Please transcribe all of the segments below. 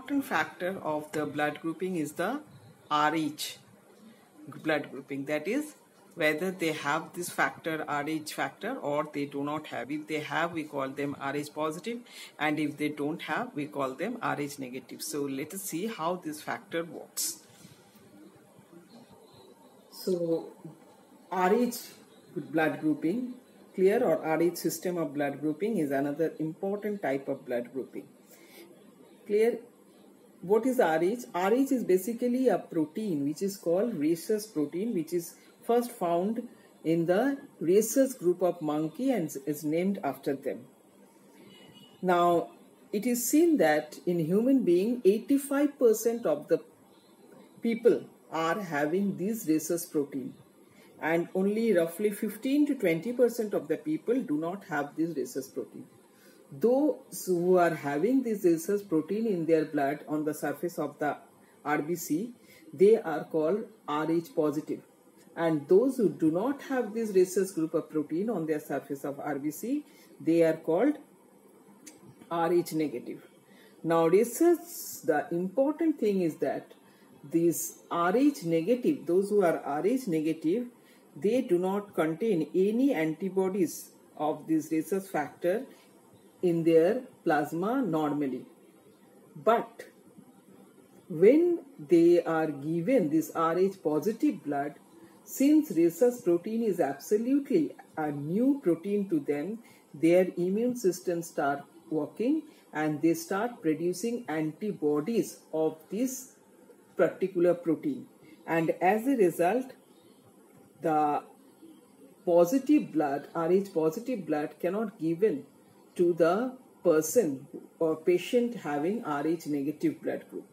important factor of the blood grouping is the Rh blood grouping. That is, whether they have this factor, Rh factor, or they do not have. If they have, we call them Rh positive, and if they don't have, we call them Rh negative. So let us see how this factor works. So Rh blood grouping, clear, or Rh system of blood grouping is another important type of blood grouping. Clear? What is Rh? Rh is basically a protein which is called rhesus protein, which is first found in the rhesus group of monkey and is named after them. Now, it is seen that in human being, 85% of the people are having this rhesus protein, and only roughly 15 to 20% of the people do not have this rhesus protein. Those who are having this rhesus protein in their blood on the surface of the RBC, they are called Rh positive. And those who do not have this rhesus group of protein on their surface of RBC, they are called Rh negative. Now, rhesus, the important thing is that these Rh negative, those who are Rh negative, they do not contain any antibodies of this rhesus factor in their plasma normally. But when they are given this Rh positive blood, since rhesus protein is absolutely a new protein to them, their immune system start working and they start producing antibodies of this particular protein. And as a result, the positive blood, Rh positive blood, cannot given to the person or patient having Rh negative blood group.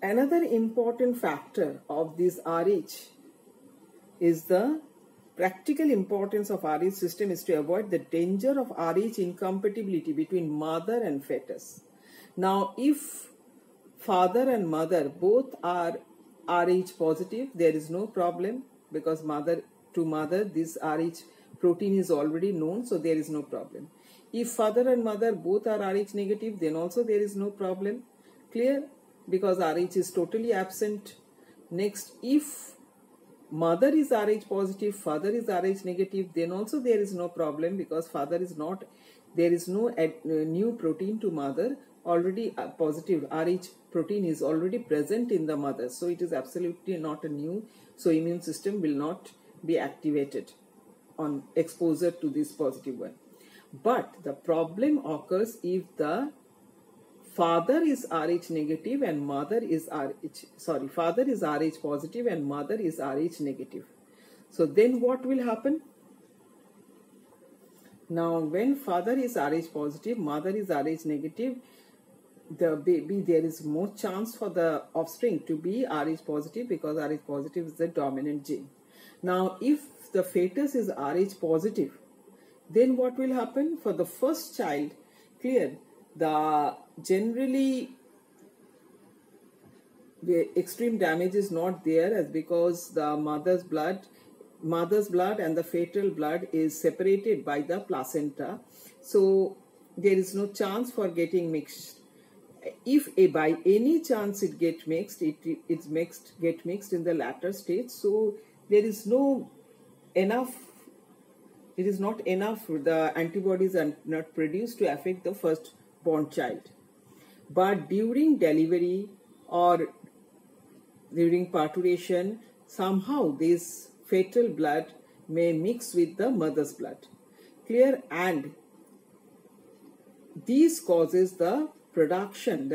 Another important factor of this Rh is the practical importance of Rh system is to avoid the danger of Rh incompatibility between mother and fetus. Now, if father and mother both are Rh positive, there is no problem, because mother to mother this Rh protein is already known, so there is no problem. If father and mother both are Rh negative, then also there is no problem. Clear? Because Rh is totally absent. Next, if mother is Rh positive, father is Rh negative, then also there is no problem, because father is not, there is no new protein to mother, already positive Rh protein is already present in the mother, so it is absolutely not a new, so immune system will not be activated on exposure to this positive one. But the problem occurs if the father is Rh negative and mother is father is Rh positive and mother is Rh negative. So then what will happen? Now, when father is Rh positive, mother is Rh negative, the baby, there is more chance for the offspring to be Rh positive, because Rh positive is the dominant gene. Now, if the fetus is Rh positive, then what will happen? For the first child, clear, the generally the extreme damage is not there, as because the mother's blood and the fetal blood is separated by the placenta, so there is no chance for getting mixed. If by any chance it get mixed, get mixed in the latter stage, so there is no enough, it is not enough, the antibodies are not produced to affect the first born child. But during delivery or during parturition, somehow this fetal blood may mix with the mother's blood. Clear? And this causes the production,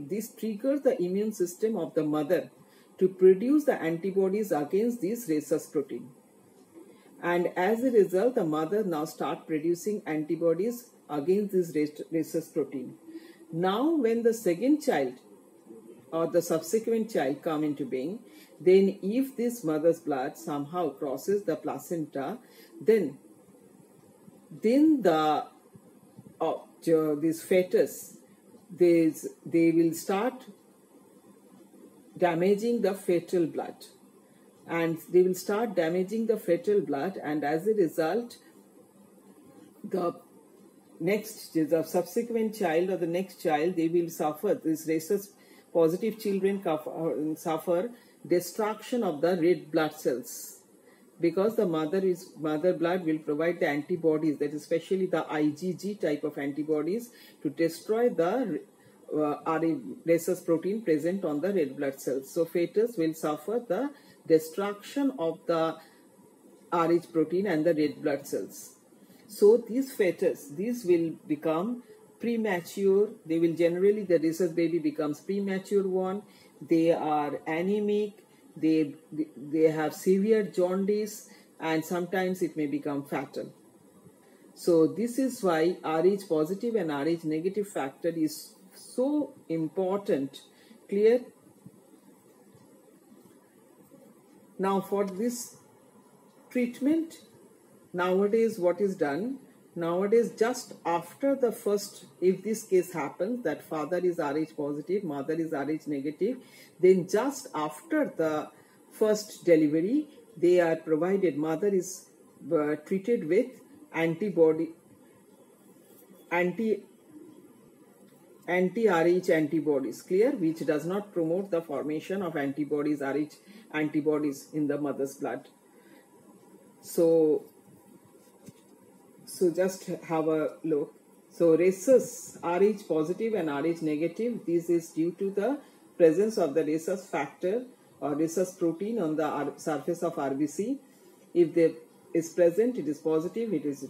this triggers the immune system of the mother to produce the antibodies against this rhesus protein. And as a result, the mother now starts producing antibodies against this rhesus protein. Now, when the second child or the subsequent child come into being, then if this mother's blood somehow crosses the placenta, then the this fetus, they will start damaging the fetal blood, and they will start damaging the fetal blood, and as a result, the the subsequent child or the next child, they will suffer, these rhesus positive children suffer destruction of the red blood cells, because the mother blood will provide the antibodies, that is especially the IgG type of antibodies, to destroy the rhesus protein present on the red blood cells. So fetus will suffer the destruction of the Rh protein and the red blood cells. So these fetus, these will become premature. They will generally, the rhesus baby becomes premature one. They are anemic. They have severe jaundice, and sometimes it may become fatal. So this is why Rh positive and Rh negative factor is so important. Clear? Now for this treatment, nowadays what is done? Nowadays, just after the first, if this case happens that father is Rh positive, mother is Rh negative, then just after the first delivery, they are provided, mother is treated with anti-Rh antibodies, clear, which does not promote the formation of antibodies, Rh antibodies in the mother's blood. So just have a look. So rhesus, Rh positive and Rh negative, this is due to the presence of the rhesus factor or rhesus protein on the surface of RBC. If they is present, it is positive. It is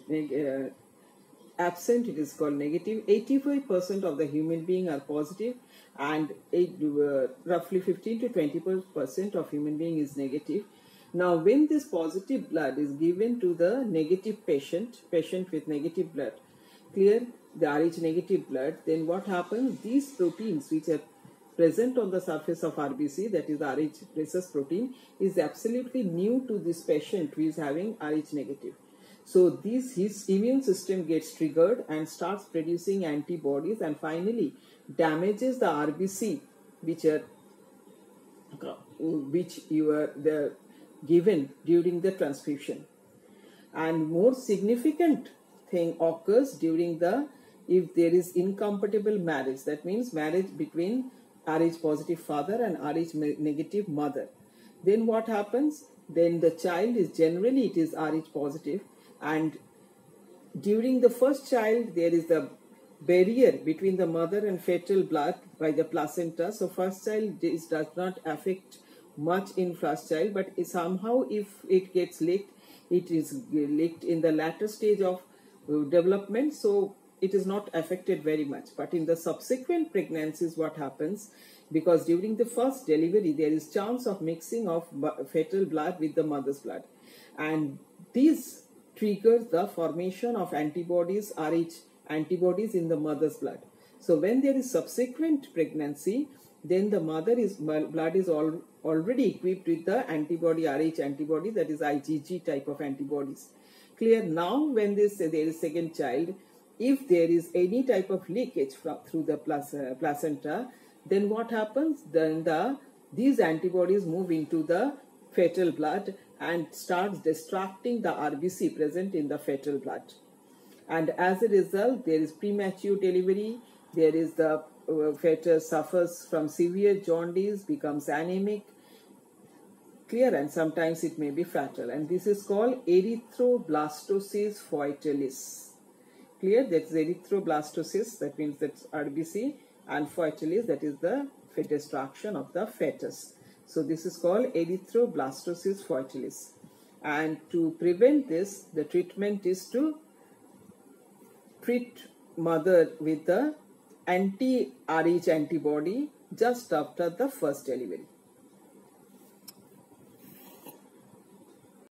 absent, it is called negative. 85% of the human being are positive, and roughly 15 to 20% of human being is negative. Now, when this positive blood is given to the negative patient with negative blood, clear, the Rh negative blood, then what happens? These proteins which are present on the surface of RBC, that is the Rh rhesus protein, is absolutely new to this patient who is having Rh negative. So his immune system gets triggered and starts producing antibodies, and finally damages the RBC which you were given during the transfusion. And more significant thing occurs during if there is incompatible marriage, that means marriage between Rh positive father and Rh negative mother. Then what happens? Then the child is generally, it is Rh positive, and during the first child there is the barrier between the mother and fetal blood by the placenta. So first child does not affect much in first child, but somehow if it gets leaked, it is leaked in the latter stage of development, so it is not affected very much. But in the subsequent pregnancies, what happens? Because during the first delivery there is chance of mixing of fetal blood with the mother's blood, and this triggers the formation of antibodies, Rh antibodies in the mother's blood. So when there is subsequent pregnancy, then the mother's blood is already equipped with the antibody, Rh antibody, that is IgG type of antibodies. Clear? Now when there is second child, if there is any type of leakage through the placenta, then what happens? Then these antibodies move into the fetal blood and starts distracting the RBC present in the fetal blood. And as a result, there is premature delivery, there is the fetus suffers from severe jaundice, becomes anemic, clear, and sometimes it may be fatal. And this is called erythroblastosis foetalis. Clear? That's erythroblastosis, that means that's RBC, and foetalis, that is the destruction of the fetus. So this is called erythroblastosis foetalis. And to prevent this, the treatment is to treat mother with the anti-Rh antibody just after the first delivery.